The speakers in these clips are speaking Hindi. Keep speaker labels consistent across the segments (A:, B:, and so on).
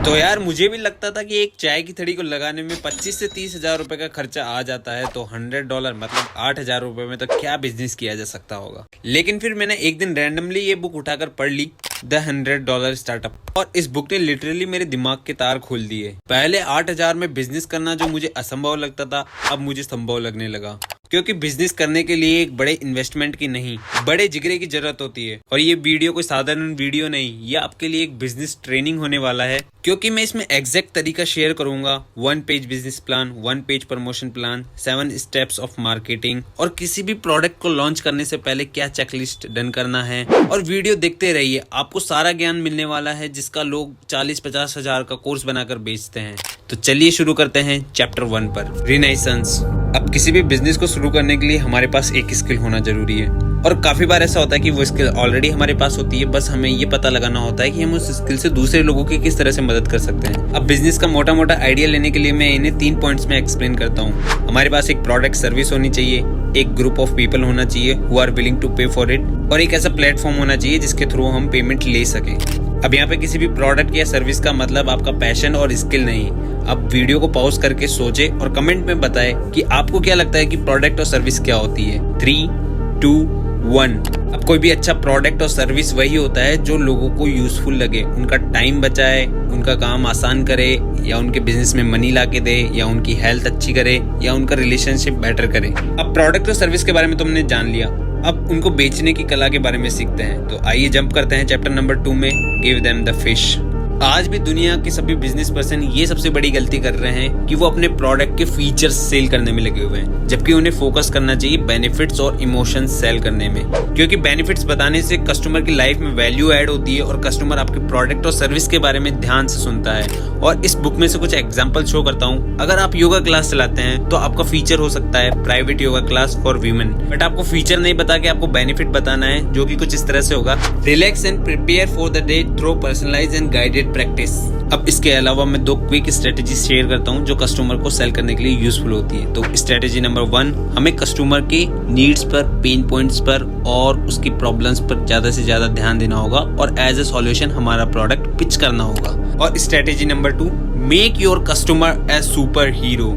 A: तो यार मुझे भी लगता था कि एक चाय की थड़ी को लगाने में 25 से 30 हजार रुपए का खर्चा आ जाता है, तो $100 मतलब 8,000 रुपए में तो क्या बिजनेस किया जा सकता होगा। लेकिन फिर मैंने एक दिन रैंडमली ये बुक उठाकर पढ़ ली, द $100 स्टार्टअप, और इस बुक ने लिटरली मेरे दिमाग के तार खोल दिए। पहले 8,000 में बिजनेस करना जो मुझे असंभव लगता था, अब मुझे संभव लगने लगा, क्योंकि बिजनेस करने के लिए एक बड़े इन्वेस्टमेंट की नहीं, बड़े जिगरे की जरूरत होती है। और ये वीडियो कोई साधारण वीडियो नहीं, ये आपके लिए एक बिजनेस ट्रेनिंग होने वाला है, क्योंकि मैं इसमें एग्जैक्ट तरीका शेयर करूंगा। 1 page business plan, 1 page promotion plan, 7 steps of marketing, और किसी भी प्रोडक्ट को लॉन्च करने से पहले क्या चेकलिस्ट डन करना है। और वीडियो देखते रहिए, आपको सारा ज्ञान मिलने वाला है जिसका लोग 40-50 हजार का कोर्स बनाकर बेचते हैं। तो चलिए शुरू करते हैं चैप्टर 1 पर, रिनाइसेंस। अब किसी भी बिजनेस को शुरू करने के लिए हमारे पास एक स्किल होना जरूरी है, और काफी बार ऐसा होता है कि वो स्किल ऑलरेडी हमारे पास होती है, बस हमें ये पता लगाना होता है कि हम उस स्किल से दूसरे लोगों की किस तरह से मदद कर सकते हैं। अब बिजनेस का मोटा मोटा आइडिया लेने के लिए मैं इन्हें 3 पॉइंट्स में एक्सप्लेन करता हूँ। हमारे पास एक प्रोडक्ट सर्विस होनी चाहिए, एक ग्रुप ऑफ पीपल होना चाहिए हु आर विलिंग टू पे फॉर इट, और एक ऐसा प्लेटफॉर्म होना चाहिए जिसके थ्रू हम पेमेंट ले सके। अब यहाँ पे किसी भी प्रोडक्ट या सर्विस का मतलब आपका पैशन और स्किल नहीं। अब वीडियो को पॉज करके सोचे और कमेंट में बताएं कि आपको क्या लगता है कि प्रोडक्ट और सर्विस क्या होती है। 3, 2, 1। अब कोई भी अच्छा प्रोडक्ट और सर्विस वही होता है जो लोगों को यूजफुल लगे, उनका टाइम बचाए, उनका काम आसान करे, या उनके बिजनेस में मनी ला के दे, या उनकी हेल्थ अच्छी करे, या उनका रिलेशनशिप बेटर करे। अब प्रोडक्ट और सर्विस के बारे में तुमने जान लिया, अब उनको बेचने की कला के बारे में सीखते हैं। तो आइए जंप करते हैं चैप्टर नंबर 2 में, गिव देम द फिश। आज भी दुनिया के सभी बिजनेस पर्सन ये सबसे बड़ी गलती कर रहे हैं कि वो अपने प्रोडक्ट के फीचर्स सेल करने में लगे हुए हैं, जबकि उन्हें फोकस करना चाहिए बेनिफिट्स और इमोशंस सेल करने में, क्योंकि बेनिफिट्स बताने से कस्टमर की लाइफ में वैल्यू ऐड होती है और कस्टमर आपके प्रोडक्ट और सर्विस के बारे में ध्यान से सुनता है। और इस बुक में से कुछ एग्जाम्पल शो करता हूँ। अगर आप योगा क्लास चलाते हैं तो आपका फीचर हो सकता है private yoga class for women, but आपको फीचर नहीं बता के आपको बेनिफिट बताना है, जो कि कुछ इस तरह से होगा, relax and prepare for the day through personalised and guided practice. अब इसके अलावा मैं 2 क्विक स्ट्रेटेजी शेयर करता हूँ जो कस्टमर को सेल करने के लिए यूजफुल होती है। तो स्ट्रेटेजी नंबर 1, हमें कस्टमर के नीड्स पर, पेन पॉइंट्स पर और उसकी प्रॉब्लम्स पर ज्यादा से ज्यादा ध्यान देना होगा, और एज ए सॉल्यूशन हमारा प्रोडक्ट पिच करना होगा। और strategy number 2, make your customer A super hero.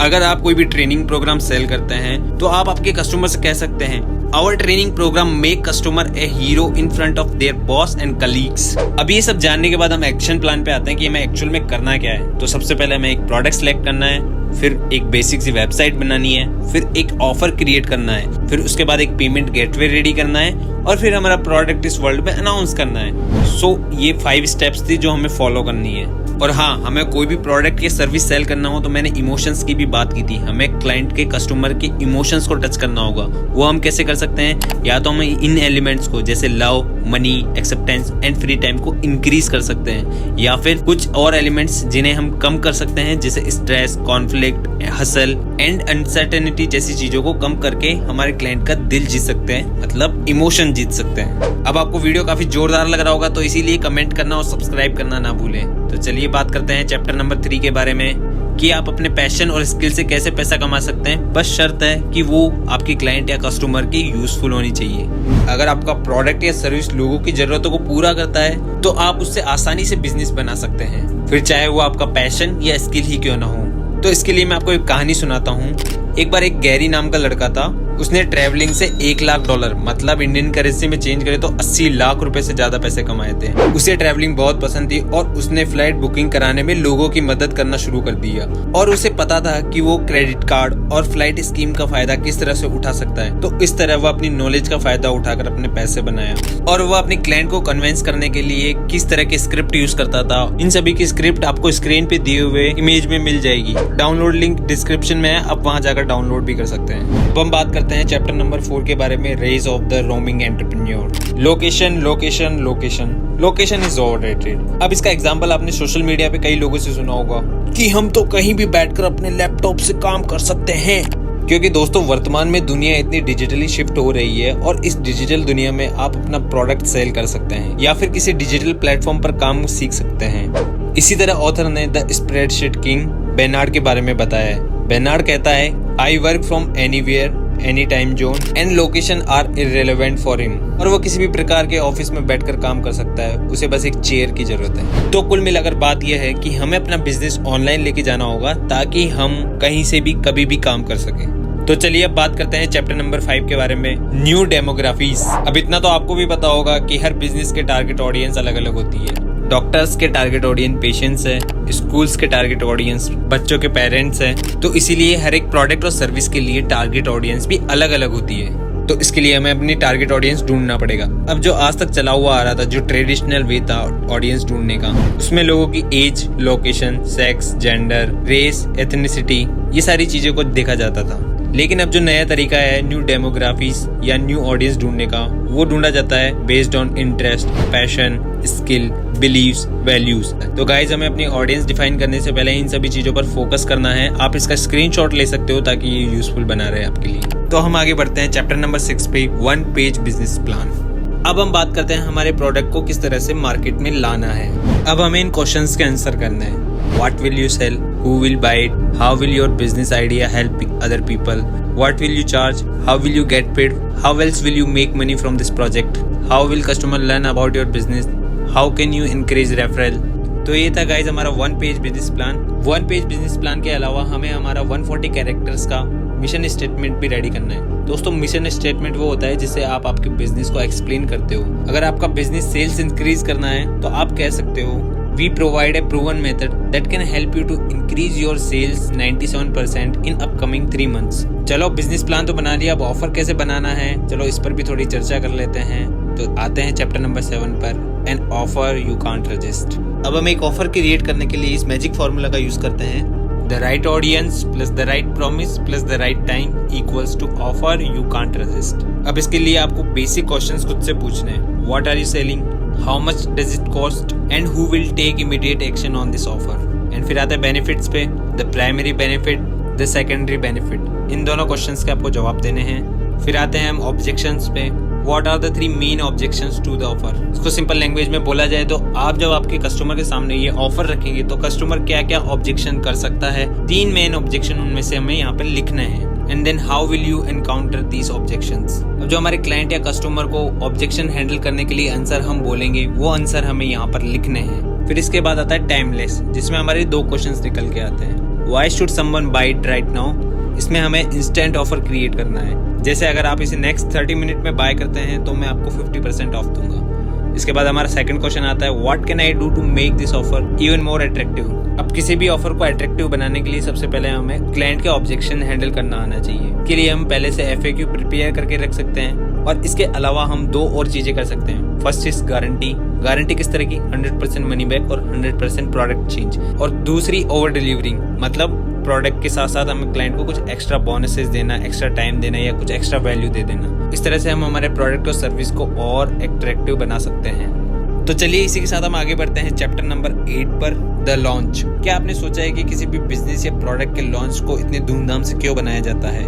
A: अगर आप कोई भी ट्रेनिंग प्रोग्राम सेल करते हैं तो आप आपके कस्टमर से कह सकते हैं, our training program make customer a hero in front of their boss and colleagues. अब ये सब जानने के बाद हम एक्शन प्लान पे आते हैं कि हमें एक्चुअल में करना क्या है। तो सबसे पहले हमें एक प्रोडक्ट सेलेक्ट करना है, फिर एक बेसिक सी वेबसाइट बनानी है, फिर एक ऑफर क्रिएट करना है, फिर उसके बाद एक पेमेंट गेटवे रेडी करना है, और फिर हमारा प्रोडक्ट इस वर्ल्ड में अनाउंस करना है। सो ये 5 स्टेप्स थी जो हमें फॉलो करनी है। और हाँ, हमें कोई भी प्रोडक्ट या सर्विस सेल करना हो तो मैंने इमोशंस की भी बात की थी। हमें क्लाइंट के, कस्टमर के इमोशंस को टच करना होगा। वो हम कैसे कर सकते हैं? या तो हम इन एलिमेंट्स को जैसे love, money, acceptance and free time को इंक्रीज कर सकते हैं, या फिर कुछ और एलिमेंट्स जिन्हें हम कम कर सकते हैं, जैसे stress, conflict, hustle and uncertainty जैसी चीजों को कम करके हमारे क्लाइंट का दिल जीत सकते हैं, मतलब इमोशन जीत सकते हैं। अब आपको वीडियो काफी जोरदार लग रहा होगा, तो इसीलिए कमेंट करना और सब्सक्राइब करना ना भूलें। तो चलिए बात करते हैं चैप्टर नंबर 3 के बारे में, कि आप अपने पैशन और स्किल से कैसे पैसा कमा सकते हैं। बस शर्त है कि वो आपकी क्लाइंट या कस्टमर की यूजफुल होनी चाहिए। अगर आपका प्रोडक्ट या सर्विस लोगों की जरूरतों को पूरा करता है तो आप उससे आसानी से बिजनेस बना सकते हैं, फिर चाहे वो आपका पैशन या स्किल ही क्यों ना हो। तो इसके लिए मैं आपको एक कहानी सुनाता हूँ। एक बार एक गैरी नाम का लड़का था, उसने ट्रैवलिंग से $1 लाख मतलब इंडियन करेंसी में चेंज करे तो 80 लाख रुपए से ज्यादा पैसे कमाए थे। उसे ट्रैवलिंग बहुत पसंद थी और उसने फ्लाइट बुकिंग कराने में लोगों की मदद करना शुरू कर दिया, और उसे पता था कि वो क्रेडिट कार्ड और फ्लाइट स्कीम का फायदा किस तरह से उठा सकता है। तो इस तरह वो अपनी नॉलेज का फायदा उठाकर अपने पैसे बनाया, और वो अपने क्लाइंट को कन्विंस करने के लिए किस तरह के स्क्रिप्ट यूज करता था। इन सभी की स्क्रिप्ट आपको स्क्रीन पे दिए हुए इमेज में मिल जाएगी। डाउनलोड लिंक डिस्क्रिप्शन में है, आप वहाँ जाकर डाउनलोड भी कर सकते हैं। अब हम बात करते हैं चैप्टर नंबर 4 के बारे में, rise of the roaming entrepreneur. Location location location location is overrated. अब इसका एग्जांपल आपने सोशल मीडिया पे कई लोगों से सुना होगा कि हम तो कहीं भी बैठकर अपने लैपटॉप से काम कर सकते हैं, क्योंकि दोस्तों वर्तमान में दुनिया इतनी डिजिटली शिफ्ट हो रही है, और इस डिजिटल दुनिया में आप अपना प्रोडक्ट सेल कर सकते हैं या फिर किसी डिजिटल प्लेटफॉर्म पर काम सीख सकते हैं। इसी तरह ऑथर ने द स्प्रेडशीट किंग बेनार्ड के बारे में बताया है। बेनार्ड कहता है, I work from anywhere any time zone and location are irrelevant for him. और वो किसी भी प्रकार के ऑफिस में बैठकर काम कर सकता है, उसे बस एक चेयर की जरूरत है। तो कुल मिलाकर बात यह है कि हमें अपना बिजनेस ऑनलाइन लेके जाना होगा ताकि हम कहीं से भी कभी भी काम कर सके। तो चलिए अब बात करते हैं चैप्टर नंबर 5 के बारे में, न्यू डेमोग्राफीज। अब इतना तो आपको भी पता होगा कि हर बिजनेस के टारगेट ऑडियंस अलग अलग होती है। डॉक्टर्स के टारगेट ऑडियंस पेशेंट्स है, स्कूल्स के टारगेट ऑडियंस बच्चों के पेरेंट्स हैं। तो इसीलिए हर एक प्रोडक्ट और सर्विस के लिए टारगेट ऑडियंस भी अलग अलग होती है। तो इसके लिए हमें अपनी टारगेट ऑडियंस ढूंढना पड़ेगा। अब जो आज तक चला हुआ आ रहा था, जो ट्रेडिशनल वे था ऑडियंस ढूंढने का, उसमें लोगों की age, location, sex, gender, race, ethnicity, ये सारी चीजों को देखा जाता था। लेकिन अब जो नया तरीका है न्यू डेमोग्राफीज या न्यू ऑडियंस ढूंढने का, वो ढूंढा जाता है based on interest, passion, skill, beliefs, values. तो गाइज हमें अपनी ऑडियंस डिफाइन करने से पहले इन सभी चीजों पर फोकस करना है। आप इसका स्क्रीनशॉट ले सकते हो ताकि ये यूजफुल बना रहे आपके लिए। तो हम आगे बढ़ते हैं चैप्टर नंबर 6 पे, 1 पेज बिजनेस प्लान। अब हम बात करते हैं हमारे प्रोडक्ट को किस तरह से मार्केट में लाना है। अब हमें इन क्वेश्चंस के आंसर करने हैं। What will you sell? Who will buy it? How will your business idea help other people? What will you charge? How will you get paid? How else will you make money from this project? How will customer learn about your business? How can you increase referral? तो ये था गाइज हमारा 1 page business plan. 1 page business plan के अलावा हमें हमारा 140 कैरेक्टर्स का मिशन स्टेटमेंट भी रेडी करना है। दोस्तों मिशन स्टेटमेंट वो होता है जिससे आप आपके बिजनेस को एक्सप्लेन करते हो। अगर आपका बिजनेस सेल्स इंक्रीज करना है तो आप कह सकते हो, We provide a proven method that can help you to increase your sales 97% in upcoming 3 months। चलो बिजनेस प्लान तो बना लिया, अब ऑफर कैसे बनाना है चलो इस पर भी थोड़ी चर्चा कर लेते हैं। तो आते हैं चैप्टर नंबर 7 पर, an offer you can't resist. अब हम एक ऑफर क्रिएट करने के लिए इस मैजिक फॉर्मूला का यूज करते हैं, the right audience plus the right promise plus the right time equals to offer you can't resist. अब इसके लिए आपको बेसिक क्वेश्चंस खुद से पूछने हैं। What are you selling, how much does it cost and who will take immediate action on this offer। and फिर आता है बेनिफिट्स पे, the primary benefit, the secondary benefit। इन दोनों क्वेश्चंस के आपको जवाब देने हैं। फिर आते हैं हम ऑब्जेक्शंस पे, what are the 3 main objections to the offer। इसको सिंपल लैंग्वेज में बोला जाए तो आप जब आपके कस्टमर के सामने ये ऑफर रखेंगे तो कस्टमर क्या क्या ऑब्जेक्शन कर सकता है, 3 मेन ऑब्जेक्शन उनमें से हमें यहाँ पे लिखने हैं। And then how will you encounter these objections. अब जो हमारे क्लाइंट या कस्टमर को ऑब्जेक्शन हैंडल करने के लिए आंसर हम बोलेंगे, वो आंसर हमें यहाँ पर लिखने हैं। फिर इसके बाद आता है टाइमलेस, जिसमें हमारे 2 क्वेश्चंस निकल के आते हैं। Why should someone buy it right now. इसमें हमें इंस्टेंट ऑफर क्रिएट करना है, जैसे अगर आप इसे नेक्स्ट 30 मिनट में बाय करते हैं तो मैं आपको 50% ऑफ दूंगा। इसके बाद हमारा सेकंड क्वेश्चन आता है, what can I do to make this offer even more attractive. अब किसी भी ऑफर को अट्रैक्टिव बनाने के लिए सबसे पहले हमें क्लाइंट के ऑब्जेक्शन हैंडल करना आना चाहिए। के लिए हम पहले से FAQ प्रिपेयर करके रख सकते हैं, और इसके अलावा हम 2 और चीजें कर सकते हैं। First is guarantee. गारंटी किस तरह की, 100% मनी बैक और 100% प्रोडक्ट चेंज। और दूसरी ओवर डिलीवरिंग, मतलब प्रोडक्ट के साथ साथ हमें क्लाइंट को कुछ एक्स्ट्रा बोनसेस देना, एक्स्ट्रा टाइम देना या कुछ एक्स्ट्रा वैल्यू दे देना। इस तरह से हम हमारे प्रोडक्ट और सर्विस को और अट्रैक्टिव बना सकते हैं। तो चलिए इसी के साथ हम आगे बढ़ते हैं चैप्टर नंबर 8 पर, द लॉन्च। क्या आपने सोचा है कि किसी भी बिजनेस या प्रोडक्ट के लॉन्च को इतने धूमधाम से क्यों बनाया जाता है,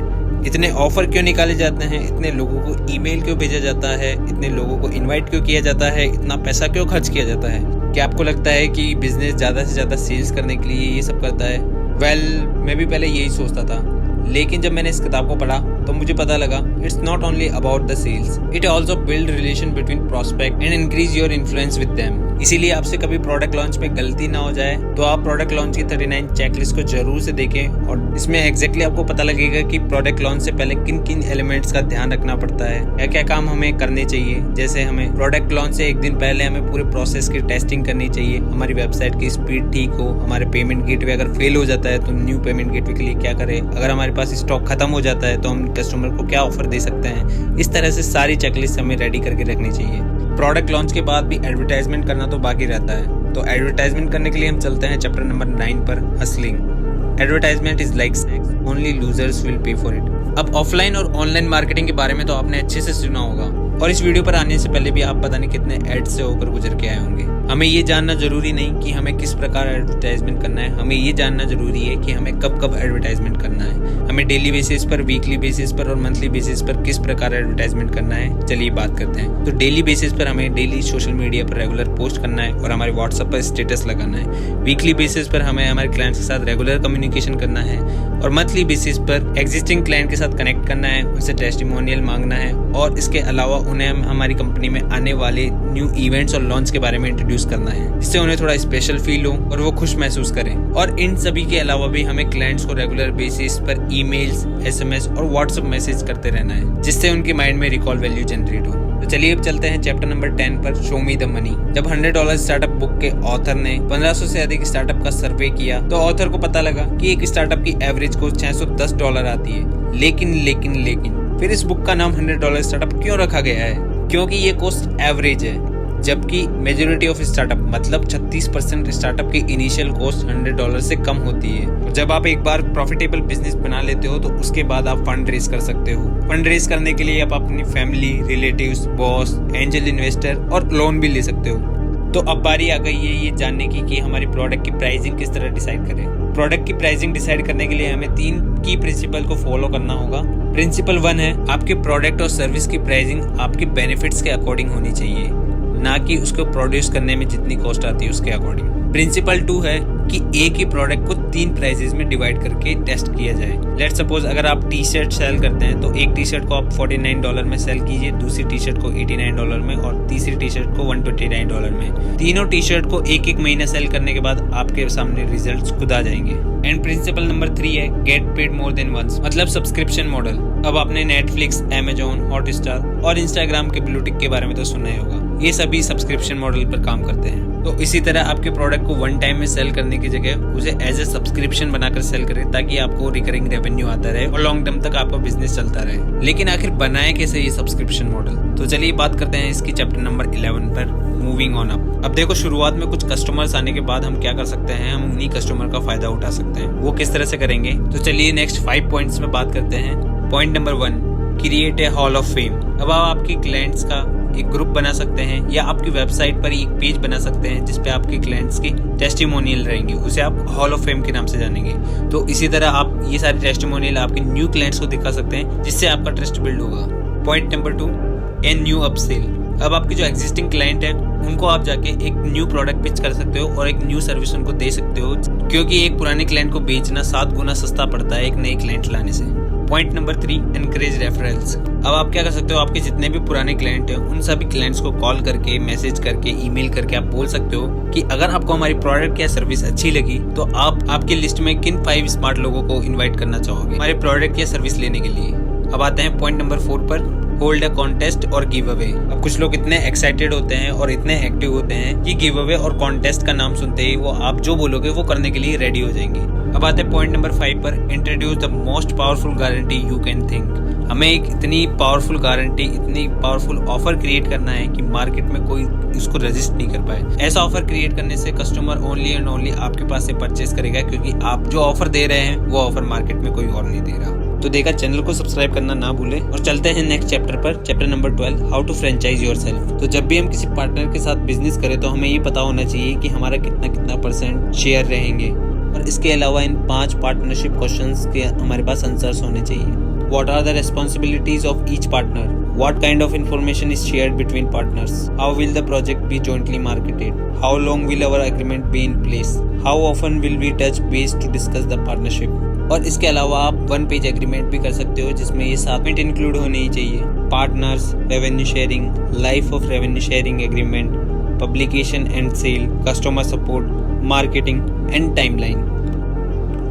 A: इतने ऑफर क्यों निकाले जाते हैं, इतने लोगों को ईमेल क्यों भेजा जाता है, इतने लोगों को इनवाइट क्यों किया जाता है, इतना पैसा क्यों खर्च किया जाता है। क्या आपको लगता है कि बिजनेस ज्यादा से ज्यादा सेल्स करने के लिए ये सब करता है? मैं भी पहले यही सोचता था, लेकिन जब मैंने इस किताब को पढ़ा तो मुझे पता लगा it's not only about the sales, it also build relation between prospect and increase your influence with them. इसीलिए आपसे कभी प्रोडक्ट लॉन्च में गलती ना हो जाए तो आप प्रोडक्ट लॉन्च की 39 चेकलिस्ट को जरूर से देखें, और इसमें एग्जैक्टली आपको पता लगेगा कि प्रोडक्ट लॉन्च से पहले किन किन एलिमेंट्स का ध्यान रखना पड़ता है, क्या क्या काम हमें करने चाहिए। जैसे हमें प्रोडक्ट लॉन्च से 1 दिन पहले हमें पूरे प्रोसेस की टेस्टिंग करनी चाहिए, हमारी वेबसाइट की स्पीड ठीक हो, हमारे पेमेंट गेटवे अगर फेल हो जाता है तो न्यू पेमेंट गेटवे के लिए क्या करें, अगर हमारे पास स्टॉक खत्म हो जाता है तो हम कस्टमर को क्या ऑफर दे सकते हैं। इस तरह से सारी चेकलिस्ट हमें रेडी करके रखनी चाहिए। प्रोडक्ट लॉन्च के बाद भी एडवर्टाइजमेंट करना तो बाकी रहता है, तो एडवर्टाइजमेंट करने के लिए हम चलते हैं चैप्टर नंबर 9 पर, hustling. Advertisement is like snacks, only losers will pay for it. अब ऑफलाइन और ऑनलाइन मार्केटिंग के बारे में तो आपने अच्छे से सुना होगा, और इस वीडियो पर आने से पहले भी आप पता नहीं कितने एड से होकर गुजर के आए होंगे। हमें ये जानना जरूरी नहीं कि हमें किस प्रकार एडवर्टाइजमेंट करना है, हमें ये जानना जरूरी है कि हमें कब कब एडवर्टाइजमेंट करना है, हमें डेली बेसिस पर, वीकली बेसिस पर और मंथली बेसिस पर किस प्रकार एडवर्टाइजमेंट करना है। चलिए बात करते हैं। तो डेली बेसिस पर हमें डेली सोशल मीडिया पर रेगुलर पोस्ट करना है और हमारे व्हाट्सएप पर स्टेटस लगाना है। वीकली बेसिस पर हमें हमारे क्लाइंट्स के साथ रेगुलर कम्युनिकेशन करना है और मंथली बेसिस पर एग्जिस्टिंग क्लाइंट के साथ कनेक्ट करना है, उनसे टेस्टिमोनियल मांगना है और इसके अलावा उन्हें हमारी कंपनी में आने वाले न्यू इवेंट्स और लॉन्च के बारे में इंट्रोड्यूस करना है, जिससे उन्हें थोड़ा स्पेशल फील हो और वो खुश महसूस करें। और इन सभी के अलावा भी हमें क्लाइंट्स को रेगुलर बेसिस पर ईमेल्स, एसएमएस और व्हाट्सएप मैसेज करते रहना है, जिससे उनके माइंड में रिकॉल वैल्यू जनरेट हो। तो चलिए अब चलते हैं चैप्टर नंबर 10 पर, शो मी द मनी। जब $100 स्टार्टअप बुक के ऑथर ने 1500 से अधिक स्टार्टअप का सर्वे किया तो ऑथर को पता लगा कि एक स्टार्टअप की एवरेज कॉस्ट $610 आती है। लेकिन फिर इस बुक का नाम $100 स्टार्टअप क्यों रखा गया है? क्योंकि ये कॉस्ट एवरेज है, जबकि मेजोरिटी ऑफ स्टार्टअप मतलब 36% स्टार्टअप की इनिशियल कॉस्ट $100 से कम होती है। जब आप एक बार प्रॉफिटेबल बिजनेस बना लेते हो तो उसके बाद आप फंड रेज कर सकते हो। फंड रेज करने के लिए आप अपनी family, relatives, boss, angel investor और लोन भी ले सकते हो। तो अब बारी आ गई है ये जानने की कि हमारी प्रोडक्ट की प्राइसिंग किस तरह डिसाइड करें। प्रोडक्ट की प्राइसिंग डिसाइड करने के लिए हमें 3 की प्रिंसिपल को फॉलो करना होगा। प्रिंसिपल 1 है, आपके प्रोडक्ट और सर्विस की प्राइसिंग आपके बेनिफिट्स के अकॉर्डिंग होनी चाहिए, ना कि उसको प्रोड्यूस करने में जितनी कॉस्ट आती है उसके अकॉर्डिंग। प्रिंसिपल 2 है कि एक ही प्रोडक्ट को 3 प्राइसेस में डिवाइड करके टेस्ट किया जाए। लेट्स सपोज अगर आप टी शर्ट सेल करते हैं तो एक टी शर्ट को आप $49 में सेल कीजिए, दूसरी टी शर्ट को $89 में और तीसरी टी शर्ट को $129 में। तीनों टी शर्ट को एक एक महीना सेल करने के बाद आपके सामने रिजल्ट्स खुद आ जाएंगे। एंड प्रिंसिपल नंबर 3 है, get paid more than once, मतलब सब्सक्रिप्शन मॉडल। अब आपने नेटफ्लिक्स, अमेजोन, हॉटस्टार और इंस्टाग्राम के ब्लू टिक के बारे में तो सुना ही होगा, ये सभी सब्सक्रिप्शन मॉडल पर काम करते हैं। तो इसी तरह आपके प्रोडक्ट को वन टाइम में सेल करने की जगह उसे एज ए सब्सक्रिप्शन बनाकर सेल करें, ताकि आपको रिकरिंग रेवेन्यू आता रहे और लॉन्ग टर्म तक आपका बिजनेस चलता रहे। लेकिन आखिर बनाए कैसे ये सब्सक्रिप्शन मॉडल? तो चलिए बात करते हैं इसकी चैप्टर नंबर 11 पर, मूविंग ऑन अप। अब देखो, शुरुआत में कुछ कस्टमर्स आने के बाद हम क्या कर सकते हैं, हम उन्हीं कस्टमर का फायदा उठा सकते हैं। वो किस तरह से करेंगे? तो चलिए नेक्स्ट 5 पॉइंट्स में बात करते हैं। Point number 1, create a hall of fame. अब आप आपके क्लाइंट्स का एक ग्रुप बना सकते हैं या आपकी वेबसाइट पर एक पेज बना सकते हैं जिसपे आपके क्लाइंट्स के टेस्टिमोनियल रहेंगे, उसे आप हॉल ऑफ फेम के नाम से जानेंगे। तो इसी तरह आप ये सारे टेस्टिमोनियल आपके न्यू क्लाइंट्स को दिखा सकते हैं, जिससे आपका ट्रस्ट बिल्ड होगा। Point number 2, a new upsell. अब आपके जो एग्जिस्टिंग क्लाइंट है उनको आप जाके एक न्यू प्रोडक्ट पिच कर सकते हो और एक न्यू सर्विस उनको दे सकते हो, क्योंकि एक पुराने क्लाइंट को बेचना 7 गुना सस्ता पड़ता है एक नई क्लाइंट लाने से। Point number 3, encourage referrals. अब आप क्या कर सकते हो, आपके जितने भी पुराने क्लाइंट हैं उन सभी क्लाइंट्स को कॉल करके, मैसेज करके, ईमेल करके आप बोल सकते हो कि अगर आपको हमारी प्रोडक्ट या सर्विस अच्छी लगी तो आप आपकी लिस्ट में किन 5 स्मार्ट लोगों को इन्वाइट करना चाहोगे हमारे प्रोडक्ट या सर्विस लेने के लिए। अब आते हैं पॉइंट नंबर 4 पर, होल्ड अ कॉन्टेस्ट और गिव अवे। अब कुछ लोग इतने एक्साइटेड होते हैं और इतने एक्टिव होते हैं कि गिव अवे और कॉन्टेस्ट का नाम सुनते ही वो आप जो बोलोगे वो करने के लिए रेडी हो जाएंगे। अब आते हैं पॉइंट नंबर 5 पर, introduce the most powerful guarantee you can think. हमें एक इतनी पावरफुल गारंटी, इतनी पावरफुल ऑफर क्रिएट करना है कि मार्केट में कोई इसको रजिस्ट नहीं कर पाए। ऐसा ऑफर क्रिएट करने से कस्टमर ओनली एंड ओनली आपके पास से परचेस करेगा, क्योंकि आप जो ऑफर दे रहे हैं वो ऑफर मार्केट में कोई और नहीं दे रहा। तो देखा, चैनल को सब्सक्राइब करना ना भूले। और चलते हैं नेक्स्ट चैप्टर पर, chapter number 12, how to franchise yourself. तो जब भी हम किसी पार्टनर के साथ बिजनेस करें तो हमें ये पता होना चाहिए कि हमारा कितना % शेयर रहेंगे, और इसके अलावा इन 5 पार्टनरशिप क्वेश्चंस के हमारे पास आंसर्स होने चाहिए। What are the responsibilities of each partner? What kind of information is shared between partners? How will the project be jointly marketed? How long will our agreement be in place? How often will we touch base to discuss the partnership? और इसके अलावा आप 1 पेज एग्रीमेंट भी कर सकते हो, जिसमें ये 7 पॉइंट इंक्लूड होने ही चाहिए। Partners, revenue sharing, life of revenue sharing agreement, publication and sale, customer support, marketing and timeline.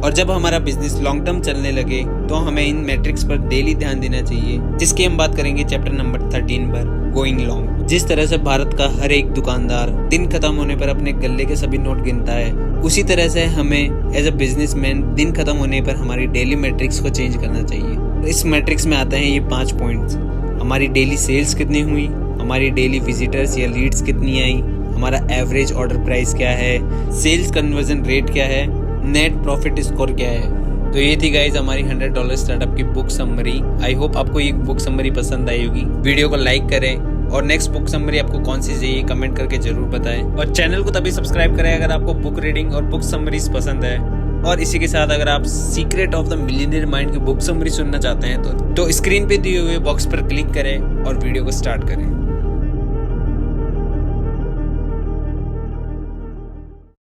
A: और जब हमारा बिजनेस लॉन्ग टर्म चलने लगे तो हमें इन मैट्रिक्स पर डेली ध्यान देना चाहिए, जिसकी हम बात करेंगे चैप्टर नंबर 13 पर, गोइंग लॉन्ग। जिस तरह से भारत का हर एक दुकानदार दिन खत्म होने पर अपने गल्ले के सभी नोट गिनता है, उसी तरह से हमें एज अ बिजनेसमैन दिन खत्म होने पर हमारी डेली मैट्रिक्स को चेंज करना चाहिए। इस मैट्रिक्स में आते हैं ये 5 पॉइंट्स। हमारी डेली सेल्स कितनी हुई, हमारी डेली विजिटर्स या लीड्स कितनी आई, हमारा एवरेज ऑर्डर प्राइस क्या है, सेल्स कन्वर्जन रेट क्या है, नेट प्रॉफिट स्कोर क्या है। तो ये थी गाइज हमारी $100 स्टार्टअप की बुक समरी। आई होप आपको ये बुक समरी पसंद आई होगी। वीडियो को लाइक करें और नेक्स्ट बुक समरी आपको कौन सी चाहिए कमेंट करके जरूर बताएं। और चैनल को तभी सब्सक्राइब करें अगर आपको बुक रीडिंग और बुक समरीज पसंद है। और इसी के साथ अगर आप secret of the millionaire mind की बुक समरी सुनना चाहते हैं तो स्क्रीन पे दिए हुए बॉक्स पर क्लिक करें और वीडियो को स्टार्ट करें।